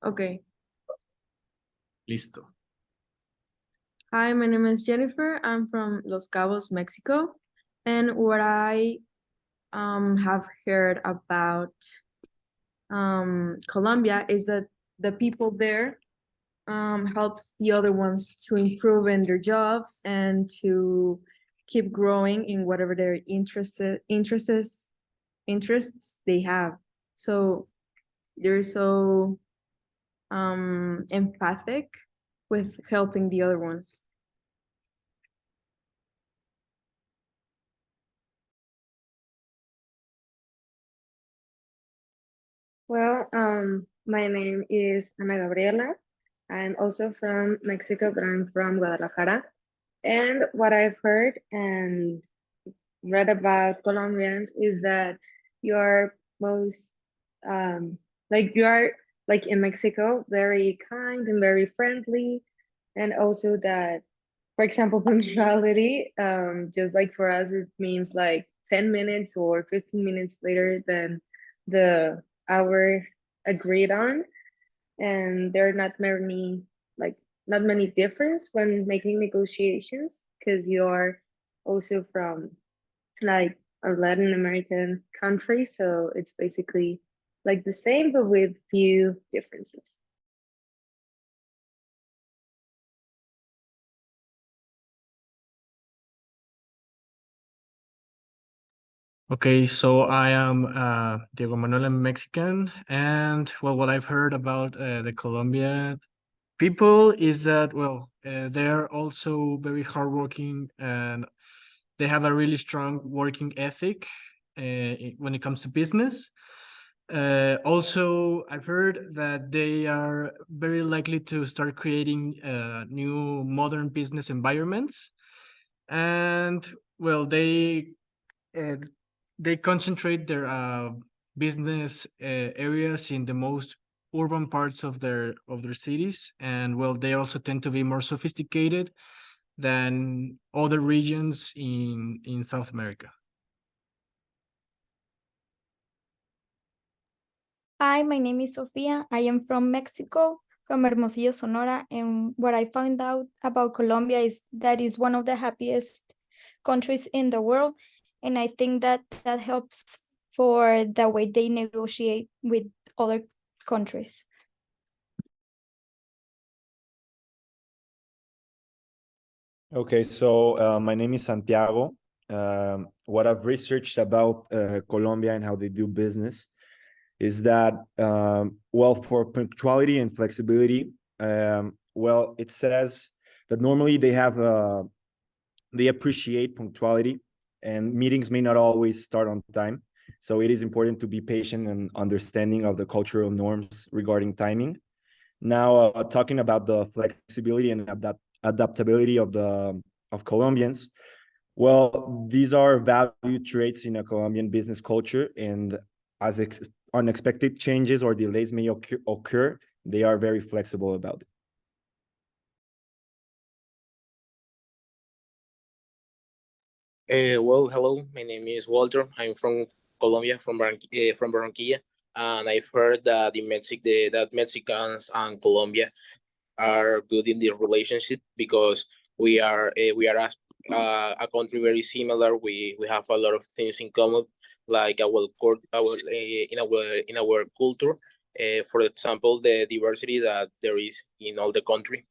Okay. Listo. Hi, my name is Jennifer. I'm from Los Cabos, Mexico. And what I have heard about Colombia is that the people there helps the other ones to improve in their jobs and to keep growing in whatever their interests they have. So they're so empathic with helping the other ones. Well, my name is Ana Gabriela. I'm also from Mexico, but I'm from Guadalajara. And what I've heard and read about Colombians is that you're most, um, like you are like in Mexico, very kind and very friendly. And also that, for example, punctuality, just like for us, it means like 10 minutes or 15 minutes later than the hour agreed on. And there are like, not many difference when making negotiations because you're also from like a Latin American country. So it's basically like the same, but with few differences. Okay, so I am Diego Manuel, I'm Mexican, and well, what I've heard about the Colombian people is that they're also very hardworking and they have a really strong working ethic when it comes to business. Also, I've heard that they are very likely to start creating new modern business environments, and well, uh, they concentrate their business areas in the most urban parts of their cities, and well, they also tend to be more sophisticated than other regions in South America. Hi, my name is Sofia. I am from Mexico, from Hermosillo, Sonora. And what I found out about Colombia is that it's one of the happiest countries in the world. And I think that that helps for the way they negotiate with other countries. Okay, so my name is Santiago. What I've researched about Colombia and how they do business is that, well, for punctuality and flexibility, well, it says that normally they appreciate punctuality and meetings may not always start on time. So it is important to be patient and understanding of the cultural norms regarding timing. Now, talking about the flexibility and adaptability of Colombians, well, these are value traits in a Colombian business culture, and as unexpected changes or delays may occur, they are very flexible about it. Well, hello. My name is Walter. I'm from Colombia, from Barranquilla, and I've heard that that Mexicans and Colombia are good in the relationship because we are a country very similar. We have a lot of things in common, like in our culture. For example, the diversity that there is in all the country.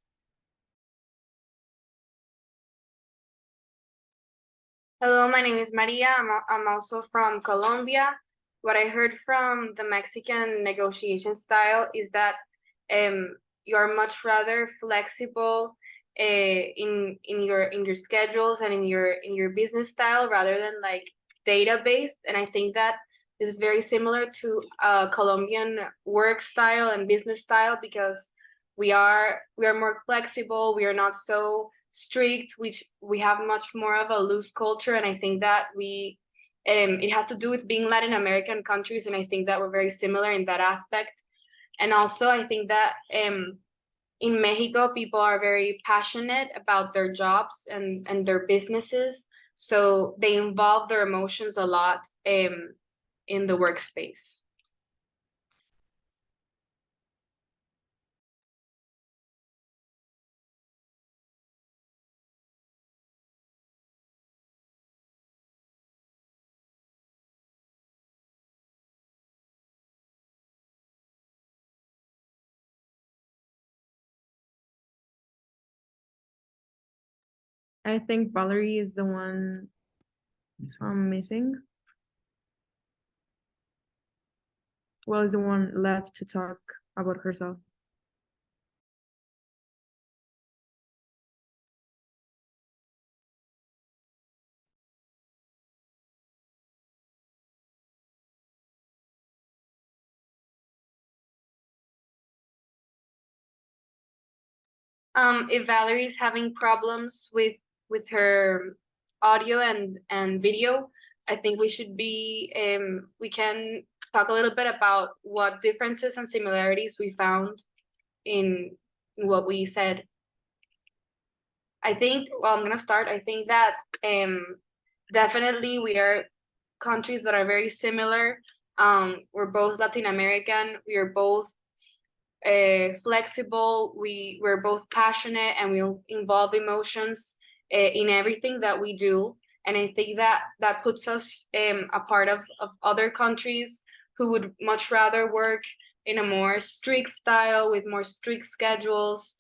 Hello, my name is Maria. I'm also from Colombia. What I heard from the Mexican negotiation style is that you are much rather flexible in your schedules and in your business style rather than like data based. And I think that this is very similar to Colombian work style and business style because we are more flexible. We are not so strict, which we have much more of a loose culture. And I think that it has to do with being Latin American countries. And I think that we're very similar in that aspect. And also, I think that in Mexico, people are very passionate about their jobs and their businesses. So they involve their emotions a lot in the workspace. I think Valerie is the one I'm missing. Well, is the one left to talk about herself. If Valerie's having problems with her audio and video, I think we should be we can talk a little bit about what differences and similarities we found in what we said. I think, well, I'm gonna start. I think that definitely we are countries that are very similar. We're both Latin American. We are both flexible. We're both passionate, and we involve emotions in everything that we do. And I think that that puts us a part of other countries who would much rather work in a more strict style with more strict schedules.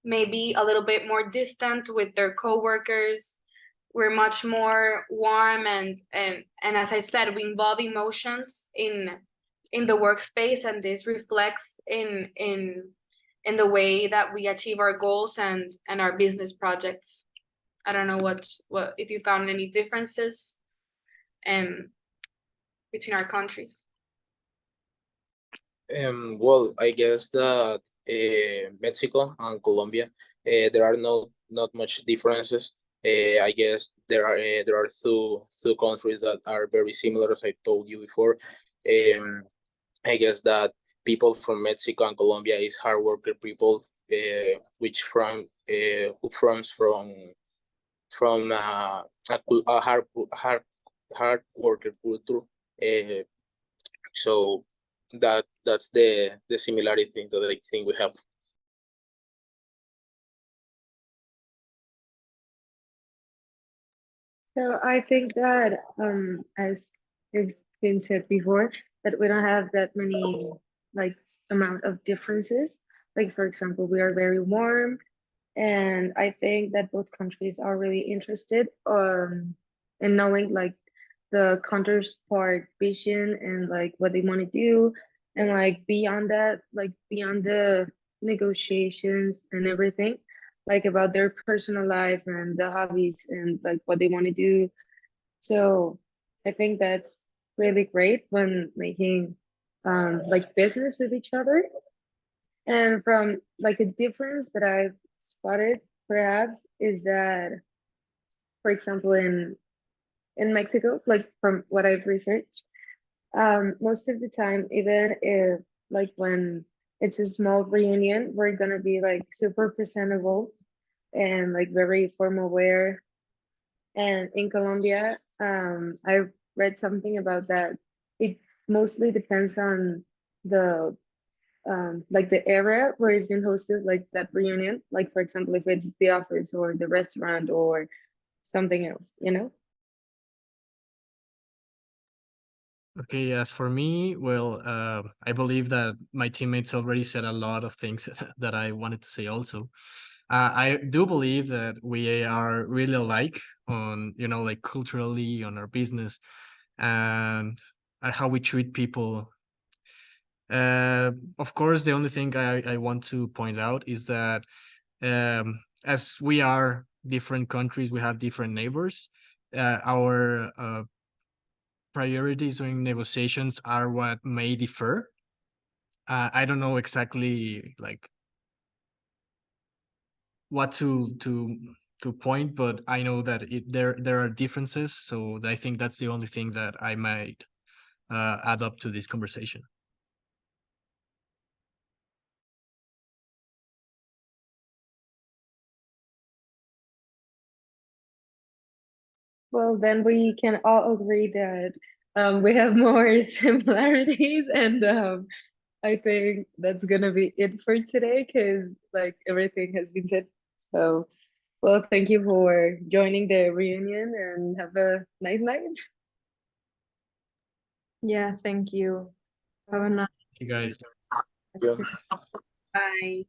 Maybe a little bit more distant with their coworkers. We're much more warm and as I said, we involve emotions in the workspace, and this reflects in the way that we achieve our goals and our business projects. I don't know what if you found any differences between our countries. Well, I guess that Mexico and Colombia, there are not much differences. I guess there are two countries that are very similar, as I told you before. I guess that people from Mexico and Colombia is hard worker people, which who comes from a hard worker culture. So that's the similarity that I think we have. So I think that, as it's been said before, that we don't have that many like amount of differences. Like for example, we are very warm, and I think that both countries are really interested in knowing like the counterpart vision and like what they want to do, and like beyond that, like beyond the negotiations and everything, like about their personal life and the hobbies and like what they want to do. So I think that's really great when making like business with each other. And from like a difference that I've spotted perhaps is that, for example, in Mexico, like from what I've researched, most of the time, even if like when it's a small reunion, we're gonna be like super presentable and like very formal wear. And in Colombia, I read something about that. It mostly depends on the like the area where it's been hosted, like that reunion. Like for example, if it's the office or the restaurant or something else, you know? Okay, as for me, well, I believe that my teammates already said a lot of things that I wanted to say also. I do believe that we are really alike on, like culturally, on our business, and how we treat people. Of course, the only thing I want to point out is that as we are different countries, we have different neighbors. Our priorities during negotiations are what may differ. I don't know exactly like what to point, but I know that there are differences. So I think that's the only thing that I might add up to this conversation. Well, then we can all agree that we have more similarities, and I think that's gonna be it for today because like everything has been said. So, well, thank you for joining the reunion and have a nice night. Yeah, thank you. Have a nice You guys. Yeah. Bye.